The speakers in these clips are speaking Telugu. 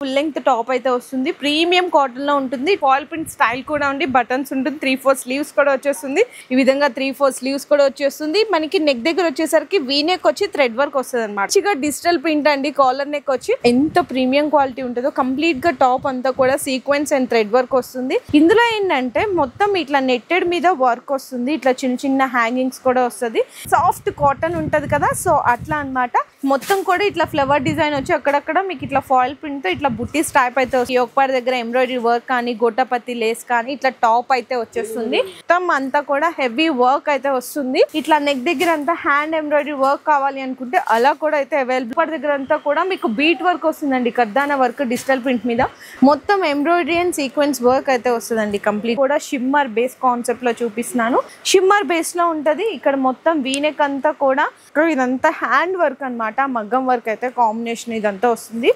ఫుల్ లెంగ్త్ టాప్ అయితే వస్తుంది. ప్రీమియం కాటన్ లో ఉంటుంది. ఫాల్ ప్రింట్ స్టైల్ కూడా ఉంది. బటన్స్ ఉంటుంది. 3-4 స్లీవ్స్ కూడా వచ్చేస్తుంది. ఈ విధంగా 3-4 స్లీవ్స్ కూడా వచ్చేస్తుంది. మనకి నెక్ దగ్గర వచ్చేసరికి వీ నెక్ వచ్చి థ్రెడ్ వర్క్ వస్తుంది అనమాట. మంచిగా డిజిటల్ ప్రింట్ అండి. కాలర్ నెక్ వచ్చి ఎంత ప్రీమియం క్వాలిటీ ఉంటుందో కంప్లీట్ గా టాప్ అంతా కూడా సీక్వెన్స్ అండ్ థ్రెడ్ వర్క్ వస్తుంది. ఇందులో ఏంటంటే మొత్తం ఇట్లా నెట్టెడ్ మీద వర్క్ వస్తుంది. ఇట్లా చిన్న చిన్న హ్యాంగింగ్స్ కూడా వస్తుంది. సాఫ్ట్ కాటన్ ఉంటది కదా, సో అట్లా అనమాట. మొత్తం కూడా ఇట్లా ఫ్లవర్ డిజైన్ వచ్చి అక్కడక్కడ మీకు ఇట్లా ఫాయిల్ ప్రింట్ తో ఇట్లా బుట్టీస్ టైప్ అయితే వస్తుంది. ఒకపారి దగ్గర ఎంబ్రాయిడరీ వర్క్ కానీ గోటపత్తి లేస్ కానీ ఇట్లా టాప్ అయితే వచ్చేస్తుంది. మొత్తం అంతా కూడా హెవీ వర్క్ అయితే వస్తుంది. ఇట్లా నెక్ దగ్గర అంతా హ్యాండ్ ఎంబ్రాయిడరీ వర్క్ కావాలి అనుకుంటే అలా కూడా అయితే అవైలబుల్. ఒకపారి దగ్గర అంతా కూడా మీకు బీట్ వర్క్ వస్తుందండి. కర్దానా వర్క్ డిజిటల్ ప్రింట్ మీద మొత్తం ఎంబ్రాయిడరీ అండ్ సీక్వెన్స్ వర్క్ అయితే వస్తుందండి. కంప్లీట్ కూడా షిమ్మర్ బేస్ కాన్సెప్ట్ లో చూపిస్తున్నాను. షిమ్మర్ బేస్ లో ఉంటది. ఇక్కడ మొత్తం వీనెక్ అంతా కూడా ఇదంతా హ్యాండ్ వర్క్ అన్నమాట. మగ్గం వర్క్ అయితే కాంబినేషన్ ఇదంతా వస్తుంది.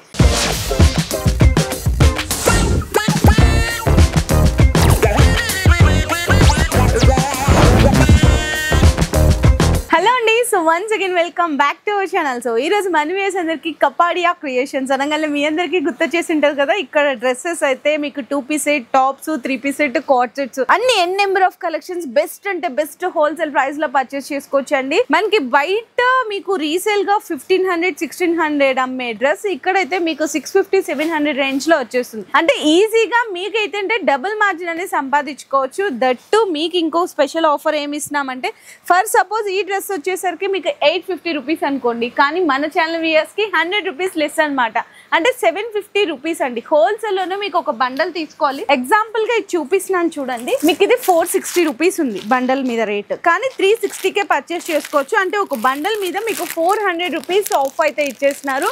హలో అండి, so once again welcome back to our channel. So ఈ రోజు మన వ్యూయర్స్ అందరికి కపాడియా క్రియేషన్స్ అనగానే మీ అందరికి గుర్తు చేసి ఉంటారు కదా. ఇక్కడ డ్రెస్సెస్ అయితే మీకు 2 piece set, tops, 3 piece set, coat sets అన్ని నెంబర్ ఆఫ్ కలెక్షన్స్ బెస్ట్ అంటే బెస్ట్ హోల్సేల్ ప్రైస్ లో పర్చేస్ చేసుకోవచ్చు అండి. మనకి బయట మీకు రీసేల్ గా 1500-1600 అమ్మే డ్రెస్ ఇక్కడైతే మీకు 650-700 రేంజ్ లో వచ్చేస్తుంది. అంటే ఈజీగా మీకైతే అంటే డబుల్ మార్జిన్ అనేది సంపాదించుకోవచ్చు. దట్టు మీకు ఇంకో స్పెషల్ ఆఫర్ ఏమి ఇస్తున్నామంటే, ఫర్ సపోజ్ ఈ డ్రెస్ వచ్చేసరికి మీకు 850 రూపీస్ అనుకోండి, కానీ మన ఛానల్ వ్యూయర్స్ కి 100 రూపీస్ లెస్ అనమాట. అంటే 750 రూపీస్ అండి. హోల్సేల్ లోనే మీకు ఒక బండల్ తీసుకోవాలి. ఎగ్జాంపుల్ గా ఇది చూపిస్తున్నాను చూడండి. మీకు ఇది 460 రూపీస్ ఉంది బండల్ మీద రేట్, కానీ 360కే పర్చేస్ చేసుకోవచ్చు. అంటే ఒక బండల్ మీద మీకు 400 రూపీస్ ఆఫ్ అయితే ఇచ్చేస్తున్నారు.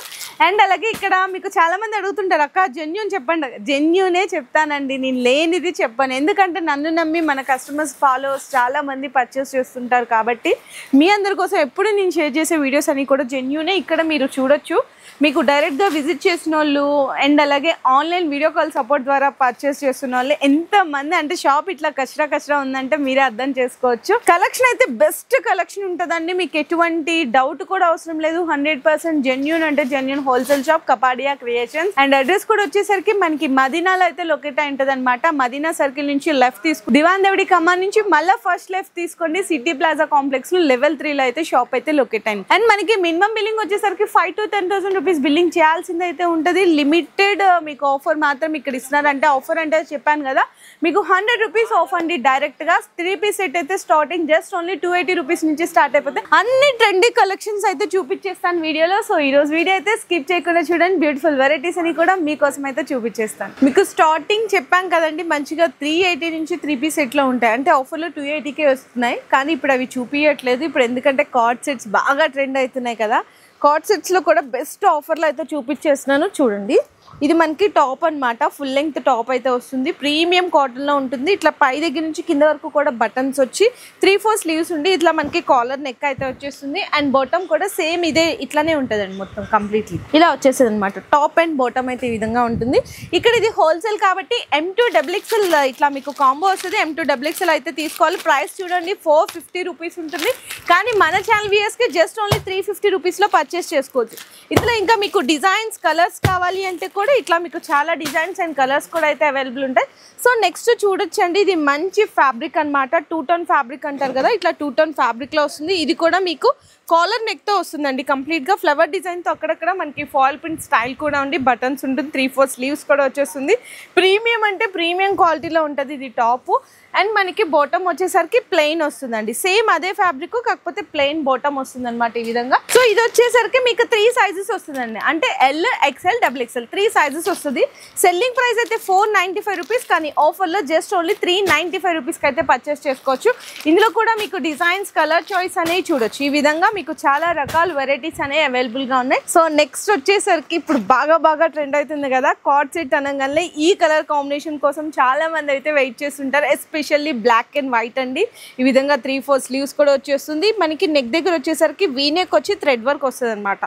అండ్ అలాగే ఇక్కడ మీకు చాలా మంది అడుగుతుంటారు, అక్క జెన్యూన్ చెప్పండి. జెన్యూనే చెప్తానండి, నేను లేనిది చెప్పాను. ఎందుకంటే నన్ను నమ్మి మన కస్టమర్స్ ఫాలోవర్స్ చాలా మంది పర్చేస్ చేస్తుంటారు కాబట్టి మీ అందరి కోసం ఎప్పుడు నేను షేర్ చేసే వీడియోస్ అని కూడా జెన్యూనే. ఇక్కడ మీరు చూడొచ్చు, మీకు డైరెక్ట్గా విజిట్ చేసిన వాళ్ళు అండ్ అలాగే ఆన్లైన్ వీడియో కాల్ సపోర్ట్ ద్వారా పర్చేస్ చేస్తున్న వాళ్ళు ఎంతమంది, అంటే షాప్ ఇట్లా కచరా ఉందంటే మీరే అర్థం చేసుకోవచ్చు. కలెక్షన్ అయితే బెస్ట్ కలెక్షన్ ఉంటుందండి. మీకు ఎటువంటి డౌట్ కూడా అవసరం లేదు. 100% జెన్యూన్ అంటే genuine wholesale shop Kapadia creations. And address కూడా వచ్చేసరికి మనకి మదీనాలో అయితే లొకేట్ అయి ఉంటుంది అనమాట. మదీనా సర్కిల్ నుంచి లెఫ్ట్ తీసుకు దివాన్ దేవుడి కమాన్ నుంచి మళ్ళీ ఫస్ట్ లెఫ్ట్ తీసుకోండి. సిటీ ప్లాజా కాంప్లెక్స్ లో లెవెల్ 3 లో అయితే షాప్ అయితే లొకేట్ అయింది. అండ్ మనకి మినిమం బిల్లింగ్ వచ్చేసరికి 5,000 to 10,000 రూపీస్ బిల్లింగ్ చేయాల్సింది అయితే ఉంటుంది. లిమిటెడ్ మీకు ఆఫర్ మాత్రం ఇక్కడ ఇస్తున్నారు. అంటే ఆఫర్ అంటే చెప్పాను కదా, మీకు 100 రూపీస్ ఆఫ్ అండి. డైరెక్ట్ గా 3 పీస్ సెట్ అయితే స్టార్టింగ్ జస్ట్ ఓన్లీ 280 రూపీస్ నుంచి స్టార్ట్ అయిపోతాయి. అన్ని ట్రెండీ కలెక్షన్స్ అయితే చూపించేస్తాను వీడియోలో. సో ఈ రోజు వీడియో అయితే స్కిప్ చేయకుండా చూడండి. బ్యూటిఫుల్ వెరైటీస్ అని కూడా మీకోసం అయితే చూపించేస్తాను. మీకు స్టార్టింగ్ చెప్పాం కదండి, మంచిగా 380 నుంచి 3 పీస్ సెట్ లో ఉంటాయి. అంటే ఆఫర్లో 280కే వస్తున్నాయి, కానీ ఇప్పుడు అవి చూపించట్లేదు. ఇప్పుడు ఎందుకంటే కార్డ్ సెట్స్ బాగా ట్రెండ్ అవుతున్నాయి కదా. కార్డ్ సెట్స్ లో కూడా బెస్ట్ ఆఫర్లో అయితే చూపించేస్తున్నాను చూడండి. ఇది మనకి టాప్ అన్నమాట. ఫుల్ లెంగ్త్ టాప్ అయితే వస్తుంది. ప్రీమియం కాటన్ లో ఉంటుంది. ఇట్లా పై దగ్గర నుంచి కింద వరకు కూడా బటన్స్ వచ్చి 3-4 స్లీవ్స్ ఉండి ఇట్లా మనకి కాలర్ నెక్ అయితే వచ్చేస్తుంది. అండ్ బాటమ్ కూడా సేమ్ ఇదే ఇట్లానే ఉంటుందండి. మొత్తం కంప్లీట్లీ ఇలా వచ్చేస్తుంది అనమాట. టాప్ అండ్ బాటమ్ అయితే ఈ విధంగా ఉంటుంది. ఇక్కడ ఇది హోల్సేల్ కాబట్టి M2XXL ఇట్లా మీకు కాంబో వస్తుంది. M2XXL అయితే తీసుకోవాలి. ప్రైస్ చూడండి 450 రూపీస్ ఉంటుంది, కానీ మన ఛానల్ వ్యూయర్స్ కి జస్ట్ ఓన్లీ 350 రూపీస్ లో పర్చేస్ చేసుకోవచ్చు. ఇట్లా ఇంకా మీకు డిజైన్స్ కలర్స్ కావాలి అంటే కూడా ఇట్లా మీకు చాలా డిజైన్స్ అండ్ కలర్స్ కూడా అయితే అవైలబుల్ ఉంటాయి. సో నెక్స్ట్ చూడొచ్చండి, ఇది మంచి ఫ్యాబ్రిక్ అనమాట. 2 టోన్ ఫ్యాబ్రిక్ అంటారు కదా, ఇట్లా 2 టోన్ ఫ్యాబ్రిక్ లో వస్తుంది. ఇది కూడా మీకు కాలర్ నెక్ తో వస్తుందండి. కంప్లీట్ గా ఫ్లవర్ డిజైన్ తో అక్కడక్కడ మనకి ఫాయిల్ ప్రింట్ స్టైల్ కూడా ఉండి బటన్స్ ఉంటుంది. 3-4 స్లీవ్స్ కూడా వచ్చేస్తుంది. ప్రీమియం అంటే ప్రీమియం క్వాలిటీలో ఉంటుంది ఇది టాప్. అండ్ మనకి బాటమ్ వచ్చేసరికి ప్లెయిన్ వస్తుందండి. సేమ్ అదే ఫ్యాబ్రిక్, కాకపోతే ప్లెయిన్ బాటమ్ వస్తుంది అనమాట ఈ విధంగా. సో ఇది వచ్చేసరికి మీకు 3 సైజెస్ వస్తుందండి. అంటే L, XL, XXL 3 సైజెస్ వస్తుంది. సెల్లింగ్ ప్రైస్ అయితే 495 రూపీస్, కానీ ఆఫర్లో జస్ట్ ఓన్లీ 395 రూపీస్కి అయితే పర్చేస్ చేసుకోవచ్చు. ఇందులో కూడా మీకు డిజైన్స్, కలర్ చాయిస్ అనేవి చూడొచ్చు. ఈ విధంగా మీకు చాలా రకాల వెరైటీస్ అనేవి అవైలబుల్గా ఉన్నాయి. సో నెక్స్ట్ వచ్చేసరికి ఇప్పుడు బాగా ట్రెండ్ అవుతుంది కదా కార్డ్ సెట్ అనగానే, ఈ కలర్ కాంబినేషన్ కోసం చాలా మంది అయితే వెయిట్ చేస్తుంటారు. ఎస్పెషల్లీ బ్లాక్ అండ్ వైట్ అండి. ఈ విధంగా 3-4 స్లీవ్స్ కూడా వచ్చేస్తుంది. మనకి నెక్ దగ్గర వచ్చేసరికి వీ నెక్ వచ్చి థ్రెడ్ వర్క్ వస్తుంది అనమాట.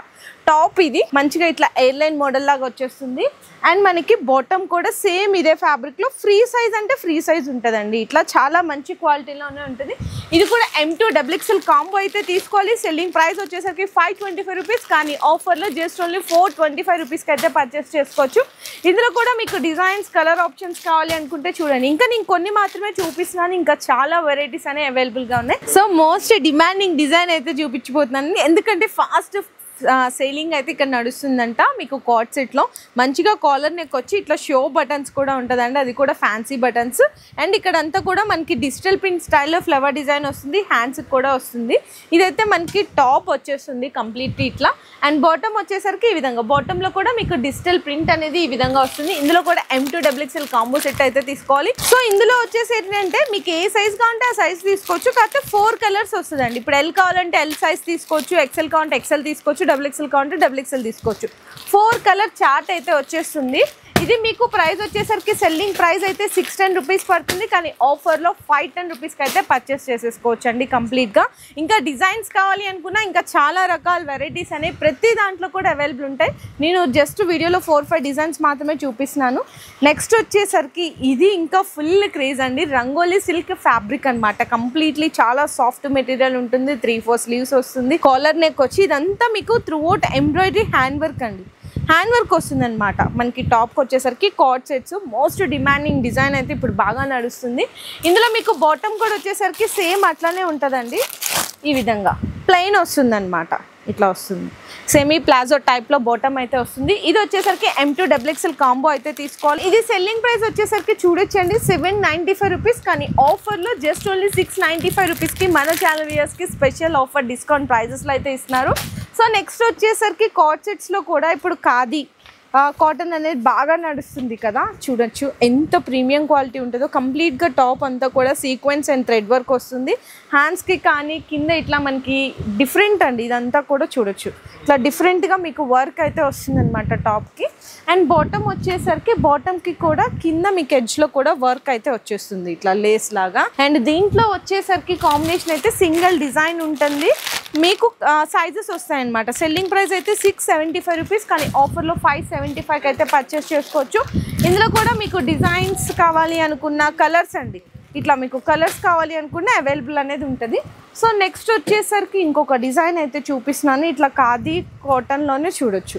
టాప్ ఇది మంచిగా ఇట్లా ఎయిర్లైన్ మోడల్ లాగా వచ్చేస్తుంది. అండ్ మనకి బాటమ్ కూడా సేమ్ ఇదే ఫ్యాబ్రిక్ లో ఫ్రీ సైజ్ అంటే ఫ్రీ సైజ్ ఉంటుందండి. ఇట్లా చాలా మంచి క్వాలిటీలోనే ఉంటుంది. ఇది కూడా M2 XXL కాంబో అయితే తీసుకోవాలి. సెల్లింగ్ ప్రైస్ వచ్చేసరికి 525 రూపీస్, కానీ ఆఫర్లో జస్ట్ ఓన్లీ 425 రూపీస్కి అయితే పర్చేస్ చేసుకోవచ్చు. ఇందులో కూడా మీకు డిజైన్స్ కలర్ ఆప్షన్స్ కావాలి అనుకుంటే చూడండి. ఇంకా నేను కొన్ని మాత్రమే చూపిస్తున్నాను, ఇంకా చాలా వెరైటీస్ అనేవి అవైలబుల్గా ఉన్నాయి. సో మోస్ట్ డిమాండింగ్ డిజైన్ అయితే చూపించబోతున్నాను, ఎందుకంటే ఫాస్ట్ సేలింగ్ అయితే ఇక్కడ నడుస్తుందంట. మీకు కార్డ్ సెట్లో మంచిగా కాలర్ నెక్ వచ్చి ఇట్లా షో బటన్స్ కూడా ఉంటుందండి, అది కూడా ఫ్యాన్సీ బటన్స్. అండ్ ఇక్కడ అంతా కూడా మనకి డిజిటల్ ప్రింట్ స్టైల్లో ఫ్లవర్ డిజైన్ వస్తుంది, హ్యాండ్స్కి కూడా వస్తుంది. ఇదైతే మనకి టాప్ వచ్చేస్తుంది కంప్లీట్లీ ఇట్లా. అండ్ బాటమ్ వచ్చేసరికి ఈ విధంగా, బాటంలో కూడా మీకు డిజిటల్ ప్రింట్ అనేది ఈ విధంగా వస్తుంది. ఇందులో కూడా M2 XXL కాంబో సెట్ అయితే తీసుకోవాలి. సో ఇందులో వచ్చేసి ఏంటంటే మీకు ఏ సైజ్ కావాలంటే ఆ సైజ్ తీసుకోవచ్చు, కాకపోతే 4 కలర్స్ వస్తుందండి. ఇప్పుడు L కావాలంటే L సైజ్ తీసుకోవచ్చు, XL కావాలంటే XL తీసుకోవచ్చు, XXL కావాలంటే XXL తీసుకోవచ్చు. 4 కలర్ చార్ట్ అయితే వచ్చేస్తుంది. ఇది మీకు ప్రైస్ వచ్చేసరికి సెల్లింగ్ ప్రైస్ అయితే 610 రూపీస్ పడుతుంది, కానీ ఆఫర్లో 510 రూపీస్కి అయితే పర్చేస్ చేసేసుకోవచ్చు అండి కంప్లీట్గా. ఇంకా డిజైన్స్ కావాలి అనుకున్నా ఇంకా చాలా రకాల వెరైటీస్ అనేవి ప్రతి దాంట్లో కూడా అవైలబుల్ ఉంటాయి. నేను జస్ట్ వీడియోలో 4-5 డిజైన్స్ మాత్రమే చూపిస్తున్నాను. నెక్స్ట్ వచ్చేసరికి ఇది ఇంకా ఫుల్ క్రేజ్ అండి, రంగోలీ సిల్క్ ఫ్యాబ్రిక్ అనమాట. కంప్లీట్లీ చాలా సాఫ్ట్ మెటీరియల్ ఉంటుంది, 3-4 స్లీవ్స్ వస్తుంది, కాలర్ నెక్ వచ్చి ఇదంతా మీకు త్రూఅవుట్ ఎంబ్రాయిడరీ హ్యాండ్ వర్క్ అండి. హ్యాండ్ వర్క్ వస్తుంది అనమాట. మనకి టాప్కి వచ్చేసరికి card sets most demanding design అయితే ఇప్పుడు బాగా నడుస్తుంది. ఇందులో మీకు బాటమ్ కూడా వచ్చేసరికి సేమ్ అట్లానే ఉంటుందండి, ఈ విధంగా ప్లెయిన్ వస్తుంది అనమాట. ఇట్లా వస్తుంది, సెమీ ప్లాజో టైప్లో బాటమ్ అయితే వస్తుంది. ఇది వచ్చేసరికి M2 XXL కాంబో అయితే తీసుకోవాలి. ఇది సెల్లింగ్ ప్రైస్ వచ్చేసరికి చూడొచ్చండి 795 రూపీస్, కానీ ఆఫర్లో జస్ట్ ఓన్లీ 695 రూపీస్కి మన ఛానల్ వ్యూయర్స్కి స్పెషల్ ఆఫర్ డిస్కౌంట్ ప్రైజెస్లో అయితే ఇస్తున్నారు. సో నెక్స్ట్ వచ్చేసరికి కార్డ్ సెట్స్లో కూడా ఇప్పుడు ఖాదీ కాటన్ అనేది బాగా నడుస్తుంది కదా, చూడొచ్చు ఎంత ప్రీమియం క్వాలిటీ ఉంటుందో. కంప్లీట్గా టాప్ అంతా కూడా సీక్వెన్స్ అండ్ థ్రెడ్ వర్క్ వస్తుంది. హ్యాండ్స్కి కానీ కింద ఇట్లా మనకి డిఫరెంట్ అండి, ఇదంతా కూడా చూడొచ్చు ఇట్లా డిఫరెంట్గా మీకు వర్క్ అయితే వస్తుంది అనమాట టాప్కి. అండ్ బాటమ్ వచ్చేసరికి బాటమ్కి కూడా కింద మీకు ఎడ్జ్లో కూడా వర్క్ అయితే వచ్చేస్తుంది ఇట్లా లేస్ లాగా. అండ్ దీంట్లో వచ్చేసరికి కాంబినేషన్ అయితే సింగిల్ డిజైన్ ఉంటుంది, మీకు సైజెస్ వస్తాయన్నమాట. సెల్లింగ్ ప్రైస్ అయితే 675 రూపీస్, కానీ ఆఫర్లో 575కి అయితే పర్చేస్ చేసుకోవచ్చు. ఇందులో కూడా మీకు డిజైన్స్ కావాలి అనుకున్న కలర్స్ అండి, ఇట్లా మీకు కలర్స్ కావాలి అనుకున్న అవైలబుల్ అనేది ఉంటుంది. సో నెక్స్ట్ వచ్చేసరికి ఇంకొక డిజైన్ అయితే చూపిస్తున్నాను, ఇట్లా ఖాదీ కాటన్లోనే చూడొచ్చు.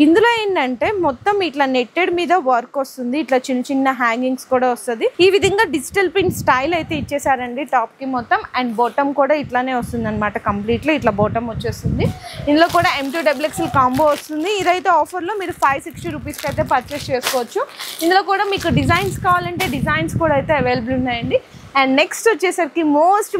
ఇందులో ఏంటంటే మొత్తం ఇట్లా నెట్టెడ్ మీద వర్క్ వస్తుంది, ఇట్లా చిన్న చిన్న హ్యాంగింగ్స్ కూడా వస్తుంది. ఈ విధంగా డిజిటల్ ప్రింట్ స్టైల్ అయితే ఇచ్చేసారండి టాప్కి మొత్తం. అండ్ బాటమ్ కూడా ఇట్లానే వస్తుంది అనమాట, కంప్లీట్లీ ఇట్లా బాటమ్ వచ్చేస్తుంది. ఇందులో కూడా M2 XXL కాంబో వస్తుంది. ఇదైతే ఆఫర్లో మీరు 560 రూపీస్కి అయితే పర్చేస్ చేసుకోవచ్చు. ఇందులో కూడా మీకు డిజైన్స్ కావాలంటే డిజైన్స్ కూడా అయితే అవైలబుల్ ఉన్నాయండి. అండ్ నెక్స్ట్ వచ్చేసరికి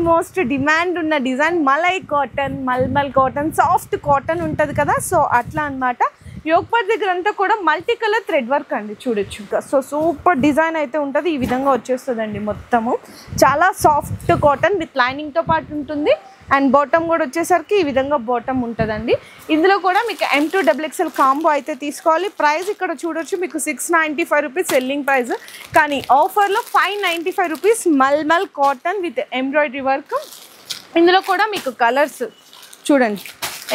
మోస్ట్ డిమాండ్ ఉన్న design malai cotton, malmal cotton, soft cotton ఉంటుంది కదా, సో అట్లా అనమాట. యోగపాట్ దగ్గర అంతా కూడా మల్టీ కలర్ థ్రెడ్ వర్క్ అండి, చూడొచ్చు. సో సూపర్ డిజైన్ అయితే ఉంటుంది, ఈ విధంగా వచ్చేస్తుందండి మొత్తము. చాలా సాఫ్ట్ కాటన్ విత్ లైనింగ్తో పాటు ఉంటుంది. అండ్ బాటమ్ కూడా వచ్చేసరికి ఈ విధంగా బాటమ్ ఉంటుందండి. ఇందులో కూడా మీకు M2 XXL కాంబో అయితే తీసుకోవాలి. ప్రైస్ ఇక్కడ చూడొచ్చు మీకు 695 రూపీస్ సెల్లింగ్ ప్రైస్, కానీ ఆఫర్లో 595 rupees malmal cotton with embroidery work. ఇందులో కూడా మీకు కలర్స్ చూడండి,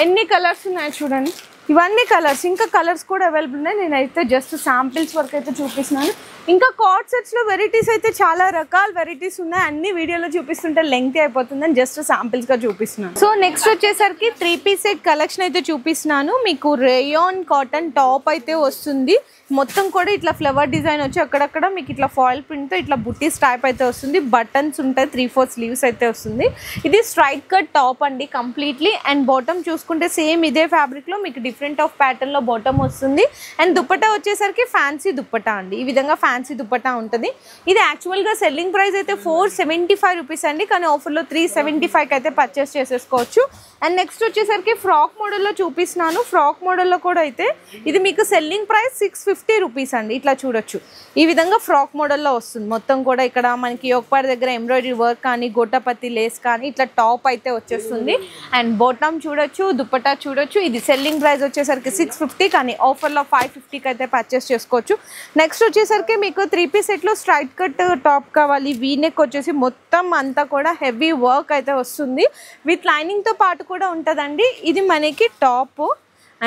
ఎన్ని కలర్స్ ఉన్నాయో చూడండి, ఇవన్నీ కలర్స్. ఇంకా కలర్స్ కూడా అవైలబుల్ ఉన్నాయి, నేనైతే జస్ట్ శాంపిల్స్ వరకు అయితే చూపిస్తున్నాను. ఇంకా కార్డ్ సెట్స్లో వెరైటీస్ అయితే చాలా రకాల వెరైటీస్ ఉన్నాయి, అన్ని వీడియోలో చూపిస్తుంటే లెంగ్త్ అయిపోతుందని జస్ట్ శాంపిల్స్గా చూపిస్తున్నాను. సో నెక్స్ట్ వచ్చేసరికి 3-piece సెట్ కలెక్షన్ అయితే చూపిస్తున్నాను. మీకు రేయాన్ కాటన్ టాప్ అయితే వస్తుంది, మొత్తం కూడా ఇట్లా ఫ్లవర్ డిజైన్ వచ్చి అక్కడక్కడ మీకు ఇట్లా ఫాయిల్ ప్రింట్తో ఇట్లా బుట్టీస్ టైప్ అయితే వస్తుంది, బటన్స్ ఉంటాయి, 3-4 స్లీవ్స్ అయితే వస్తుంది. ఇది స్ట్రైట్ కట్ టాప్ అండి కంప్లీట్లీ. అండ్ బాటమ్ చూసుకుంటే సేమ్ ఇదే ఫ్యాబ్రిక్లో మీకు డిఫరెంట్ ఆఫ్ ప్యాటర్న్లో బాటమ్ వస్తుంది. అండ్ దుప్పటా వచ్చేసరికి ఫ్యాన్సీ దుప్పటా అండి, ఈ విధంగా ఫ్యాన్సీ దుప్పటా ఉంటుంది. ఇది యాక్చువల్గా సెల్లింగ్ ప్రైస్ అయితే 475 రూపీస్ అండి, కానీ ఆఫర్లో 375కి అయితే పర్చేస్ చేసేసుకోవచ్చు. అండ్ నెక్స్ట్ వచ్చేసరికి ఫ్రాక్ మోడల్లో చూపిస్తున్నాను. ఫ్రాక్ మోడల్లో కూడా అయితే ఇది మీకు సెల్లింగ్ ప్రైస్ 650 రూపీస్ అండి, ఇట్లా చూడొచ్చు. ఈ విధంగా ఫ్రాక్ మోడల్లో వస్తుంది మొత్తం కూడా. ఇక్కడ మనకి యోగపాట్ దగ్గర ఎంబ్రాయిడరీ వర్క్ కానీ గోటాపత్తి లేస్ కానీ ఇట్లా టాప్ అయితే వచ్చేస్తుంది. అండ్ బాటమ్ చూడొచ్చు, దుప్పటా చూడొచ్చు. ఇది సెల్లింగ్ ప్రైస్ వచ్చేసరికి 650, కానీ ఆఫర్లో 550కి అయితే పర్చేస్ చేసుకోవచ్చు. నెక్స్ట్ వచ్చేసరికి మీకు 3-piece సెట్లో స్ట్రైట్ కట్ టాప్ కావాలి, వీనెక్ వచ్చేసి మొత్తం అంతా కూడా హెవీ వర్క్ అయితే వస్తుంది, విత్ లైనింగ్తో పాటు కూడా ఉంటుందండి. ఇది మనకి top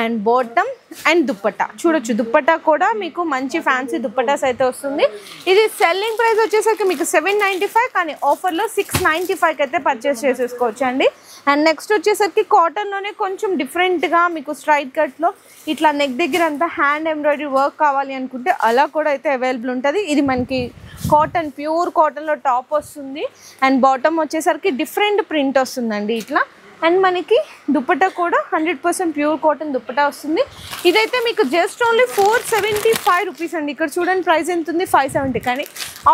and bottom and dupatta చూడొచ్చు. దుప్పట్టా కూడా మీకు మంచి ఫ్యాన్సీ దుప్పటాస్ అయితే వస్తుంది. ఇది సెల్లింగ్ ప్రైస్ వచ్చేసరికి మీకు 795, కానీ ఆఫర్లో 695కి అయితే పర్చేస్ చేసేసుకోవచ్చు అండి. అండ్ నెక్స్ట్ వచ్చేసరికి కాటన్లోనే కొంచెం డిఫరెంట్గా మీకు స్ట్రైట్ కట్లో ఇట్లా నెక్ దగ్గర అంతా హ్యాండ్ ఎంబ్రాయిడరీ వర్క్ కావాలి అనుకుంటే అలా కూడా అయితే అవైలబుల్ ఉంటుంది. ఇది మనకి కాటన్, ప్యూర్ కాటన్లో టాప్ వస్తుంది. అండ్ బాటమ్ వచ్చేసరికి డిఫరెంట్ ప్రింట్ వస్తుందండి ఇట్లా. అండ్ మనకి దుప్పట్టా కూడా 100% ప్యూర్ కాటన్ దుప్పట్టా వస్తుంది. ఇదైతే మీకు జస్ట్ ఓన్లీ 475 రూపీస్ అండి. ఇక్కడ చూడండి ప్రైస్ ఎంత ఉంది, 570, కానీ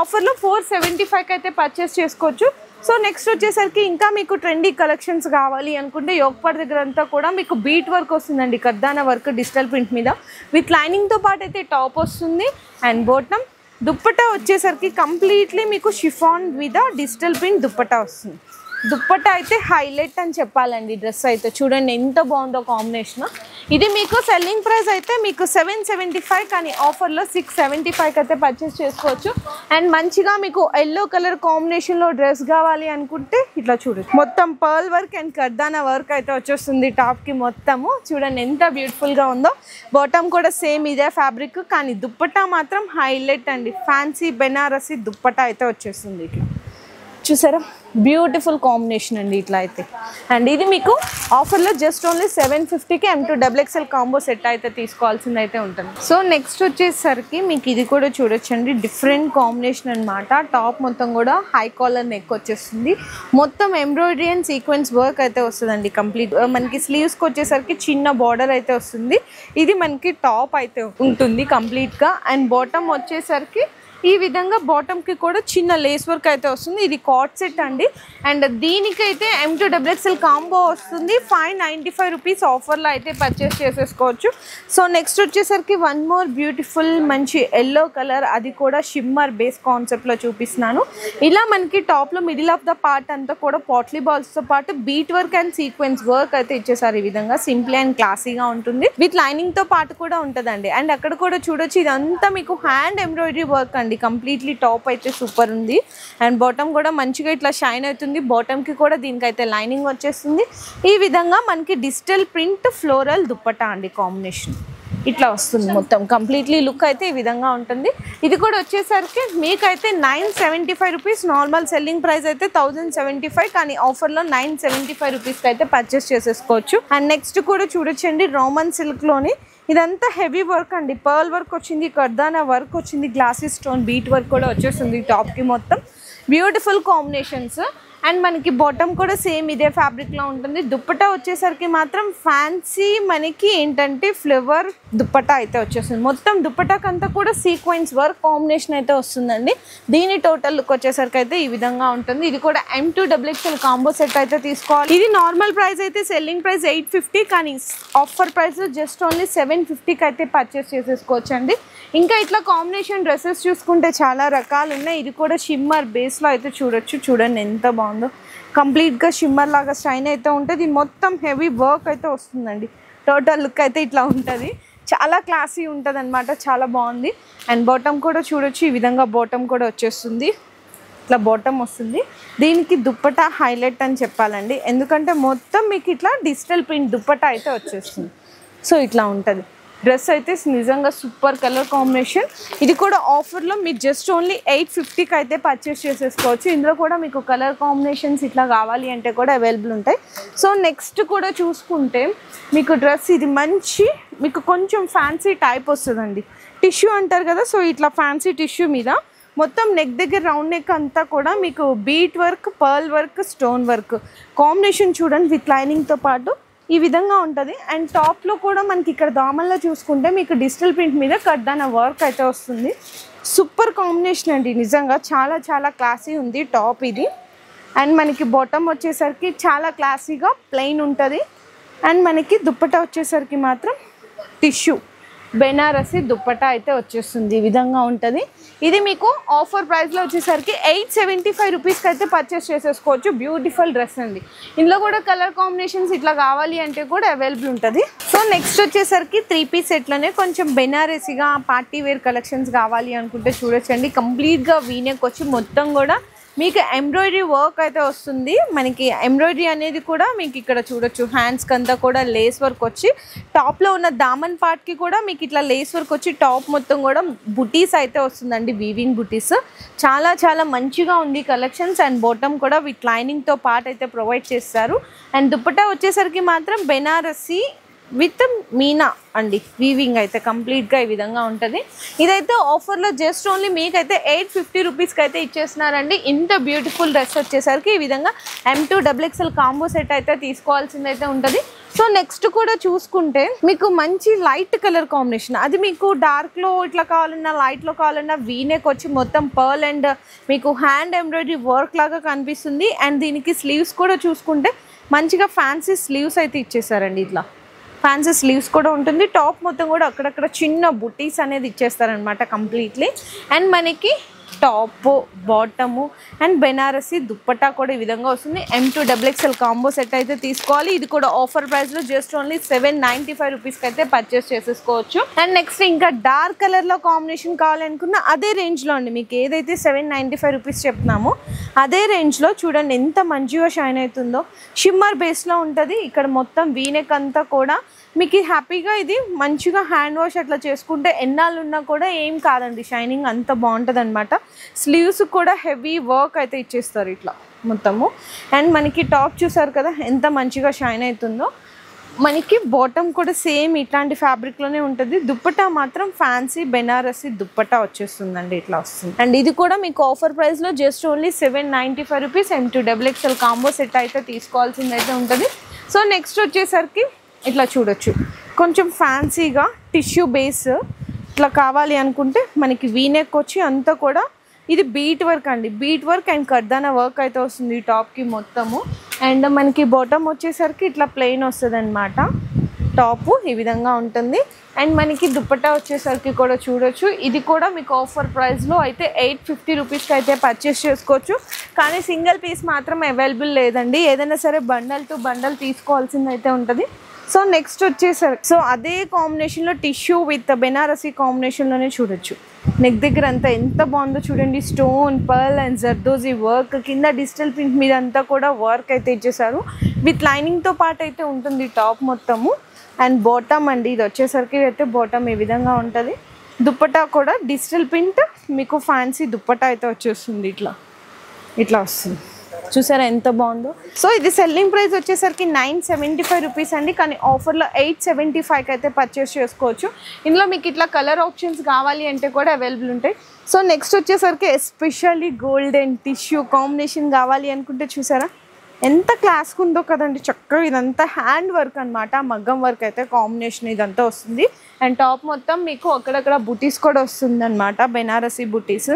ఆఫర్లో 475కి అయితే పర్చేస్ చేసుకోవచ్చు. సో నెక్స్ట్ వచ్చేసరికి ఇంకా మీకు ట్రెండీ కలెక్షన్స్ కావాలి అనుకుంటే యోగపాడ్ దగ్గర అంతా కూడా మీకు బీట్ వర్క్ వస్తుందండి, కర్దానా వర్క్ డిజిటల్ ప్రింట్ మీద విత్ లైనింగ్తో పాటు అయితే టాప్ వస్తుంది. అండ్ బాటమ్ దుప్పట్టా వచ్చేసరికి కంప్లీట్లీ మీకు షిఫాన్ మీద డిజిటల్ ప్రింట్ దుప్పట్టా వస్తుంది. దుప్పట్టా అయితే హైలైట్ అని చెప్పాలండి. డ్రెస్ అయితే చూడండి ఎంత బాగుందో కాంబినేషన్. ఇది మీకు సెల్లింగ్ ప్రైస్ అయితే మీకు 775, కానీ ఆఫర్లో 675కి అయితే పర్చేస్ చేసుకోవచ్చు. అండ్ మంచిగా మీకు ఎల్లో కలర్ కాంబినేషన్లో డ్రెస్ కావాలి అనుకుంటే ఇట్లా చూడండి, మొత్తం పర్ల్ వర్క్ అండ్ కర్దానా వర్క్ అయితే వచ్చేస్తుంది టాప్కి మొత్తము. చూడండి ఎంత బ్యూటిఫుల్గా ఉందో. బాటమ్ కూడా సేమ్ ఇదే ఫ్యాబ్రిక్, కానీ దుప్పట్టా మాత్రం హైలైట్ అండి. ఫ్యాన్సీ బెనారసి దుప్పట్టా అయితే వచ్చేస్తుంది ఇట్లా. చూసారా బ్యూటిఫుల్ కాంబినేషన్ అండి ఇట్లా అయితే. అండ్ ఇది మీకు ఆఫర్లో జస్ట్ ఓన్లీ 750కి M2XXL కాంబో సెట్ అయితే తీసుకోవాల్సింది అయితే ఉంటుంది. సో నెక్స్ట్ వచ్చేసరికి మీకు ఇది కూడా చూడొచ్చండి, డిఫరెంట్ కాంబినేషన్ అనమాట. టాప్ మొత్తం కూడా హై కాలర్ నెక్ వచ్చేస్తుంది, మొత్తం ఎంబ్రాయిడరీ అండ్ సీక్వెన్స్ వర్క్ అయితే వస్తుందండి కంప్లీట్. మనకి స్లీవ్స్కి వచ్చేసరికి చిన్న బార్డర్ అయితే వస్తుంది. ఇది మనకి టాప్ అయితే ఉంటుంది కంప్లీట్గా. అండ్ బాటమ్ వచ్చేసరికి ఈ విధంగా బాటమ్కి కూడా చిన్న లేస్ వర్క్ అయితే వస్తుంది. ఇది కాట్ సెట్ అండి. అండ్ దీనికైతే M2XXL కాంబో వస్తుంది. 595 రూపీస్ ఆఫర్లో అయితే పర్చేస్ చేసేసుకోవచ్చు. సో నెక్స్ట్ వచ్చేసరికి వన్ మోర్ బ్యూటిఫుల్ మంచి ఎల్లో కలర్, అది కూడా షిమ్మర్ బేస్ కాన్సెప్ట్లో చూపిస్తున్నాను. ఇలా మనకి టాప్లో మిడిల్ ఆఫ్ ద పార్ట్ అంతా కూడా పాట్లీ బాల్స్తో పాటు bead work and sequence work అయితే ఇచ్చేసారు. ఈ విధంగా సింపుల్ అండ్ క్లాసీగా ఉంటుంది, విత్ లైనింగ్తో పాటు కూడా ఉంటుందండి. అండ్ అక్కడ కూడా చూడొచ్చు ఇదంతా మీకు హ్యాండ్ ఎంబ్రాయిడరీ వర్క్ అండి. కంప్లీట్లీ టాప్ అయితే సూపర్ ఉంది. అండ్ బాటమ్ కూడా మంచిగా ఇట్లా షైన్ అవుతుంది. బాటమ్కి కూడా దీనికైతే లైనింగ్ వచ్చేస్తుంది. ఈ విధంగా మనకి డిజిటల్ ప్రింట్ ఫ్లోరల్ దుప్పట్టా అండి కాంబినేషన్ ఇట్లా వస్తుంది. మొత్తం కంప్లీట్లీ లుక్ అయితే ఈ విధంగా ఉంటుంది. ఇది కూడా వచ్చేసరికి మీకైతే 975 రూపీస్. నార్మల్ సెల్లింగ్ ప్రైస్ అయితే 1075, కానీ ఆఫర్లో 975 రూపీస్కి అయితే పర్చేస్ చేసేసుకోవచ్చు. అండ్ నెక్స్ట్ కూడా చూడొచ్చండి రోమన్ సిల్క్లోని ఇదంతా హెవీ వర్క్ అండి. పర్ల్ వర్క్ వచ్చింది, కర్దానా వర్క్ వచ్చింది, గ్లాసీ స్టోన్ బీట్ వర్క్ కూడా వచ్చేస్తుంది టాప్కి. మొత్తం బ్యూటిఫుల్ కాంబినేషన్స్. అండ్ మనకి బాటమ్ కూడా సేమ్ ఇదే ఫ్యాబ్రిక్లో ఉంటుంది. దుప్పట్టా వచ్చేసరికి మాత్రం ఫ్యాన్సీ మనకి ఏంటంటే ఫ్లవర్ దుప్పట్టా అయితే వచ్చేస్తుంది. మొత్తం దుప్పటాకంతా కూడా సీక్వెన్స్ వర్క్ కాంబినేషన్ అయితే వస్తుందండి. దీని టోటల్ లుక్ వచ్చేసరికి అయితే ఈ విధంగా ఉంటుంది. ఇది కూడా M2XXL కాంబో సెట్ అయితే తీసుకోవాలి. ఇది నార్మల్ ప్రైస్ అయితే సెల్లింగ్ ప్రైస్ 850, కానీ ఆఫర్ ప్రైస్ జస్ట్ ఓన్లీ 750కి అయితే పర్చేస్ చేసేసుకోవచ్చు అండి. ఇంకా ఇట్లా కాంబినేషన్ డ్రెస్సెస్ చూసుకుంటే చాలా రకాలు ఉన్నాయి. ఇది కూడా షిమ్మర్ బేస్లో అయితే చూడొచ్చు. చూడండి ఎంత బాగుందో, కంప్లీట్గా షిమ్మర్ లాగా షైన్ అయితే ఉంటుంది. మొత్తం హెవీ వర్క్ అయితే వస్తుందండి. టోటల్ లుక్ అయితే ఇట్లా ఉంటుంది, చాలా క్లాసీ ఉంటుంది అనమాట, చాలా బాగుంది. అండ్ బాటమ్ కూడా చూడొచ్చు, ఈ విధంగా బాటమ్ కూడా వచ్చేస్తుంది. ఇట్లా బాటమ్ వస్తుంది. దీనికి దుప్పట్టా హైలైట్ అని చెప్పాలండి, ఎందుకంటే మొత్తం మీకు ఇట్లా డిజిటల్ ప్రింట్ దుప్పట్టా అయితే వచ్చేస్తుంది. సో ఇట్లా ఉంటుంది డ్రెస్ అయితే నిజంగా సూపర్ కలర్ కాంబినేషన్. ఇది కూడా ఆఫర్లో మీకు జస్ట్ ఓన్లీ 850కి అయితే పర్చేస్ చేసేసుకోవచ్చు. ఇందులో కూడా మీకు కలర్ కాంబినేషన్స్ ఇట్లా కావాలి అంటే కూడా అవైలబుల్ ఉంటాయి. సో నెక్స్ట్ కూడా చూసుకుంటే మీకు డ్రెస్ ఇది మంచి మీకు కొంచెం ఫ్యాన్సీ టైప్ వస్తుందండి. టిష్యూ అంటారు కదా, సో ఇట్లా ఫ్యాన్సీ టిష్యూ మీద మొత్తం నెక్ దగ్గర రౌండ్ నెక్ అంతా కూడా మీకు bead work, pearl work, stone work combination చూడండి విత్ లైనింగ్తో పాటు ఈ విధంగా ఉంటుంది. అండ్ టాప్లో కూడా మనకి ఇక్కడ దామల్లో చూసుకుంటే మీకు డిజిటల్ ప్రింట్ మీద కర్దానా వర్క్ అయితే వస్తుంది. సూపర్ కాంబినేషన్ అండి, నిజంగా చాలా చాలా క్లాసీ ఉంది టాప్ ఇది. అండ్ మనకి బాటమ్ వచ్చేసరికి చాలా క్లాసీగా ప్లెయిన్ ఉంటుంది. అండ్ మనకి దుప్పట్టా వచ్చేసరికి మాత్రం టిష్యూ బెనారసి దుప్పట్టా అయితే వచ్చేస్తుంది, ఈ విధంగా ఉంటుంది. ఇది మీకు ఆఫర్ ప్రైస్లో వచ్చేసరికి 875 రూపీస్కి అయితే పర్చేస్ చేసేసుకోవచ్చు. బ్యూటిఫుల్ డ్రెస్ అండి. ఇందులో కూడా కలర్ కాంబినేషన్స్ ఇట్లా కావాలి అంటే కూడా అవైలబుల్ ఉంటుంది. సో నెక్స్ట్ వచ్చేసరికి 3 పీస్ సెట్లోనే కొంచెం బెనారసిగా పార్టీ వేర్ కలెక్షన్స్ కావాలి అనుకుంటే చూడొచ్చండి. కంప్లీట్గా వీనెక్ వచ్చి మొత్తం కూడా మీకు ఎంబ్రాయిడరీ వర్క్ అయితే వస్తుంది. మనకి ఎంబ్రాయిడరీ అనేది కూడా మీకు ఇక్కడ చూడొచ్చు, హ్యాండ్స్కి అంతా కూడా లేస్ వర్క్ వచ్చి, టాప్లో ఉన్న దామన్ పార్ట్కి కూడా మీకు ఇట్లా లేస్ వర్క్ వచ్చి, టాప్ మొత్తం కూడా బుటీస్ అయితే వస్తుందండి, వీవింగ్ బుటీస్. చాలా చాలా మంచిగా ఉంది కలెక్షన్స్. అండ్ బాటమ్ కూడా విత్ లైనింగ్తో పార్ట్ అయితే ప్రొవైడ్ చేస్తారు. అండ్ దుపట్టా వచ్చేసరికి మాత్రం బెనారసి విత్ మీనా అండి, వీవింగ్ అయితే కంప్లీట్గా ఈ విధంగా ఉంటుంది. ఇదైతే ఆఫర్లో జస్ట్ ఓన్లీ మీకైతే 850 రూపీస్కి అయితే ఇచ్చేస్తున్నారండి. ఇంత బ్యూటిఫుల్ డ్రెస్ వచ్చేసరికి ఈ విధంగా M2 XXL కాంబో సెట్ అయితే తీసుకోవాల్సింది అయితే ఉంటుంది. సో నెక్స్ట్ కూడా చూసుకుంటే మీకు మంచి లైట్ కలర్ కాంబినేషన్, అది మీకు డార్క్లో ఇట్లా కావాలన్నా లైట్లో కావాలన్నా వీనెక్ వచ్చి మొత్తం పర్ల్ అండ్ మీకు హ్యాండ్ ఎంబ్రాయిడరీ వర్క్ లాగా కనిపిస్తుంది. అండ్ దీనికి స్లీవ్స్ కూడా చూసుకుంటే మంచిగా ఫ్యాన్సీ స్లీవ్స్ అయితే ఇచ్చేసారండి, ఇట్లా ఫ్యాన్సీ స్లీవ్స్ కూడా ఉంటుంది. టాప్ మొత్తం కూడా అక్కడక్కడ చిన్న బుటీస్ అనేది ఇచ్చేస్తారనమాట కంప్లీట్లీ. అండ్ మనకి top, bottom and Banarasi dupatta కూడా ఈ విధంగా వస్తుంది. M2 XXL కాంబో సెట్ అయితే తీసుకోవాలి. ఇది కూడా ఆఫర్ ప్రైస్లో జస్ట్ ఓన్లీ 795 రూపీస్కి అయితే పర్చేస్ చేసేసుకోవచ్చు. అండ్ నెక్స్ట్ ఇంకా డార్క్ కలర్లో కాంబినేషన్ కావాలనుకున్న అదే రేంజ్లో అండి, మీకు ఏదైతే 795 రూపీస్ చెప్తున్నామో అదే రేంజ్లో చూడండి ఎంత మంచిగా షైన్ అవుతుందో. షిమ్మర్ బేస్లో ఉంటుంది. ఇక్కడ మొత్తం వీనెక్ అంతా కూడా మీకు హ్యాపీగా ఇది మంచిగా హ్యాండ్ వాష్ అట్లా చేసుకుంటే ఎన్నాళ్ళు ఉన్నా కూడా ఏం కాదండి, షైనింగ్ అంత బాగుంటుంది అనమాట. స్లీవ్స్ కూడా హెవీ వర్క్ అయితే ఇచ్చేస్తారు ఇట్లా మొత్తము. అండ్ మనకి టాప్ చూసారు కదా ఎంత మంచిగా షైన్ అవుతుందో. మనకి బాటమ్ కూడా సేమ్ ఇట్లాంటి ఫ్యాబ్రిక్లోనే ఉంటుంది. దుప్పట్టా మాత్రం ఫ్యాన్సీ బెనారసి దుప్పట్టా వచ్చేస్తుందండి, ఇట్లా వస్తుంది. అండ్ ఇది కూడా మీకు ఆఫర్ ప్రైస్లో just only 795 rupees M2 XXL combo set అయితే తీసుకోవాల్సింది అయితే ఉంటుంది. సో నెక్స్ట్ వచ్చేసరికి ఇట్లా చూడొచ్చు, కొంచెం ఫ్యాన్సీగా టిష్యూ బేస్ ఇట్లా కావాలి అనుకుంటే మనకి వీనెక్ వచ్చి అంతా కూడా ఇది బీట్ వర్క్ అండి, బీట్ వర్క్ అండ్ కర్దానా వర్క్ అయితే వస్తుంది ఈ టాప్కి మొత్తము. అండ్ మనకి బాటమ్ వచ్చేసరికి ఇట్లా ప్లెయిన్ వస్తుంది అనమాట, టాపు ఈ విధంగా ఉంటుంది. అండ్ మనకి దుప్పట్టా వచ్చేసరికి కూడా చూడొచ్చు, ఇది కూడా మీకు ఆఫర్ ప్రైస్లో అయితే 850 రూపీస్కి అయితే పర్చేస్ చేసుకోవచ్చు. కానీ సింగిల్ పీస్ మాత్రం అవైలబుల్ లేదండి, ఏదైనా సరే బండల్ టు బండల్ తీసుకోవాల్సింది అయితే ఉంటుంది. సో నెక్స్ట్ వచ్చేసరికి సో అదే కాంబినేషన్లో టిష్యూ విత్ బెనారసి కాంబినేషన్లోనే చూడొచ్చు. నెక్ దగ్గర అంతా ఎంత బాగుందో చూడండి, stone, pearl and zardozi work, కింద డిజిటల్ ప్రింట్ మీద అంతా కూడా వర్క్ అయితే ఇచ్చేసారు. విత్ లైనింగ్తో పాటు అయితే ఉంటుంది టాప్ మొత్తము. అండ్ బాటమ్ అండి, ఇది వచ్చేసరికి అయితే బాటమ్ ఈ విధంగా ఉంటుంది. దుప్పట్టా కూడా డిజిటల్ ప్రింట్ మీకు ఫ్యాన్సీ దుప్పట్టా అయితే వచ్చేస్తుంది, ఇట్లా ఇట్లా వస్తుంది. చూసారా ఎంత బాగుందో. సో ఇది సెల్లింగ్ ప్రైస్ వచ్చేసరికి 975 రూపీస్ అండి, కానీ ఆఫర్లో 875కి అయితే పర్చేస్ చేసుకోవచ్చు. ఇందులో మీకు ఇట్లా కలర్ ఆప్షన్స్ కావాలి అంటే కూడా అవైలబుల్ ఉంటాయి. సో నెక్స్ట్ వచ్చేసరికి ఎస్పెషల్లీ గోల్డెన్ టిష్యూ కాంబినేషన్ కావాలి అనుకుంటే చూసారా ఎంత క్లాస్గా ఉందో కదండి. చక్కగా ఇదంతా హ్యాండ్ వర్క్ అనమాట, మగ్గం వర్క్ అయితే కాంబినేషన్ ఇదంతా వస్తుంది. అండ్ టాప్ మొత్తం మీకు అక్కడక్కడ బుటీస్ కూడా వస్తుంది అనమాట, బెనారసి బుటీస్.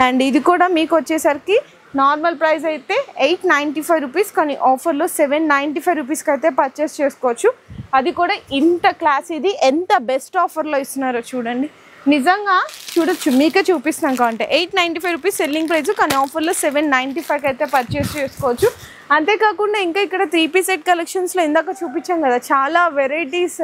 అండ్ ఇది కూడా మీకు వచ్చేసరికి నార్మల్ ప్రైస్ అయితే 895 రూపీస్, కానీ ఆఫర్లో 795 రూపీస్కి అయితే పర్చేస్ చేసుకోవచ్చు. అది కూడా ఇంత క్లాస్, ఇది ఎంత బెస్ట్ ఆఫర్లో ఇస్తున్నారో చూడండి. నిజంగా చూడొచ్చు, మీకే చూపిస్తాం కావంటే 895 రూపీస్ సెల్లింగ్ ప్రైస్, కానీ ఆఫర్లో 795కి అయితే పర్చేస్ చేసుకోవచ్చు. అంతేకాకుండా ఇంకా ఇక్కడ 3 సెట్ కలెక్షన్స్లో ఇందాక చూపించాం కదా, చాలా వెరైటీస్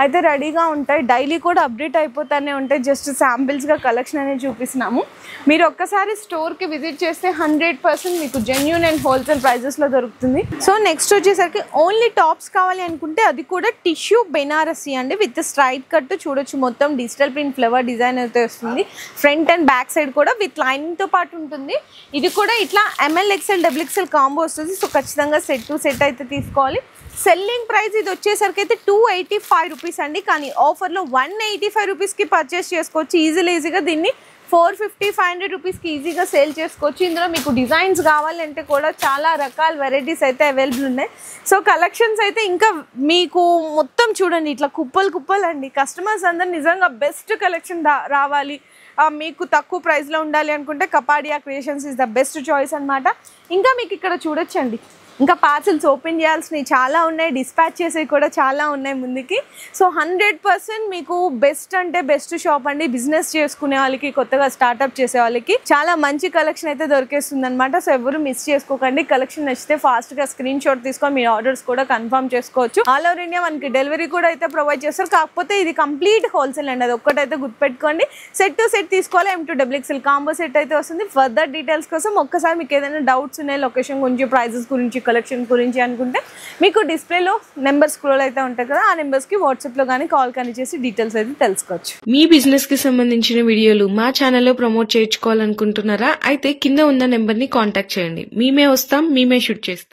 అయితే రెడీగా ఉంటాయి, డైలీ కూడా అప్డేట్ అయిపోతూనే ఉంటాయి. జస్ట్ శాంపిల్స్గా కలెక్షన్ అనేది చూపిస్తున్నాము. మీరు ఒక్కసారి స్టోర్కి విజిట్ చేస్తే 100% మీకు జెన్యూన్ అండ్ హోల్సేల్ ప్రైజెస్లో దొరుకుతుంది. సో నెక్స్ట్ వచ్చేసరికి ఓన్లీ టాప్స్ కావాలి అనుకుంటే అది కూడా టిష్యూ బెనారసి అండి, విత్ స్ట్రైట్ కట్ చూడొచ్చు, మొత్తం డిజిటల్ ప్రింట్ ఫ్లవర్ డిజైన్ అయితే వస్తుంది. ఫ్రంట్ అండ్ బ్యాక్ సైడ్ కూడా విత్ లైనింగ్తో పాటు ఉంటుంది. ఇది కూడా ఇట్లా ML XL XXL కాంబో వస్తుంది. సో ఖచ్చితంగా సెట్ టు సెట్ అయితే తీసుకోవాలి. సెల్లింగ్ ప్రైస్ ఇది వచ్చేసరికి అయితే 285 రూపీస్ అండి, కానీ ఆఫర్లో 185 రూపీస్కి పర్చేస్ చేసుకోవచ్చు. ఈజీగా దీన్ని 450-500 రూపీస్కి ఈజీగా సేల్ చేసుకోవచ్చు. ఇందులో మీకు డిజైన్స్ కావాలంటే కూడా చాలా రకాల వెరైటీస్ అయితే అవైలబుల్ ఉన్నాయి. సో కలెక్షన్స్ అయితే ఇంకా మీకు మొత్తం చూడండి, ఇట్లా కుప్పలు అండి. కస్టమర్స్ అందరు నిజంగా బెస్ట్ కలెక్షన్ రావాలి, మీకు తక్కువ ప్రైస్లో ఉండాలి అనుకుంటే Kapadia creations is the best choice అనమాట. ఇంకా మీకు ఇక్కడ చూడొచ్చండి ఇంకా పార్సల్స్ ఓపెన్ చేయాల్సినవి చాలా ఉన్నాయి, డిస్పాచ్ చేసేవి కూడా చాలా ఉన్నాయి ముందుకి. సో 100% మీకు బెస్ట్ అంటే బెస్ట్ షాప్ అండి. బిజినెస్ చేసుకునే వాళ్ళకి, కొత్తగా స్టార్ట్అప్ చేసే వాళ్ళకి చాలా మంచి కలెక్షన్ అయితే దొరికేస్తుంది అనమాట. సో ఎవరు మిస్ చేసుకోకండి. కలెక్షన్ నచ్చితే ఫాస్ట్ గా స్క్రీన్ షాట్ తీసుకొని మీ ఆర్డర్స్ కూడా కన్ఫర్మ్ చేసుకోవచ్చు. ఆల్ ఓవర్ ఇండియా మనకి డెలివరీ కూడా అయితే ప్రొవైడ్ చేస్తారు. కాకపోతే ఇది కంప్లీట్ హోల్సేల్ అండి, అది ఒక్కటైతే గుర్తుపెట్టుకోండి. సెట్ టు సెట్ తీసుకోవాలి. M2XXL కాంబో సెట్ అయితే వస్తుంది. ఫర్దర్ డీటెయిల్స్ కోసం ఒక్కసారి మీకు ఏదైనా డౌట్స్ ఉన్నాయి లొకేషన్ గురించి, ప్రైజెస్ గురించి, కలెక్షన్ గురించి అనుకుంటే మీకు డిస్ప్లేలో నెంబర్ స్క్రోల్ అయితే ఉంటాయి కదా, ఆ నెంబర్స్ కి వాట్సాప్ లో కానీ కాల్ కానీ చేసి డీటెయిల్స్ అయితే తెలుసుకోవచ్చు. మీ బిజినెస్ కి సంబంధించిన వీడియోలు మా ఛానల్లో ప్రమోట్ చేయించుకోవాలనుకుంటున్నారా? అయితే కింద ఉన్న నెంబర్ ని కాంటాక్ట్ చేయండి. మేమే వస్తాం, మేమే షూట్ చేస్తాం.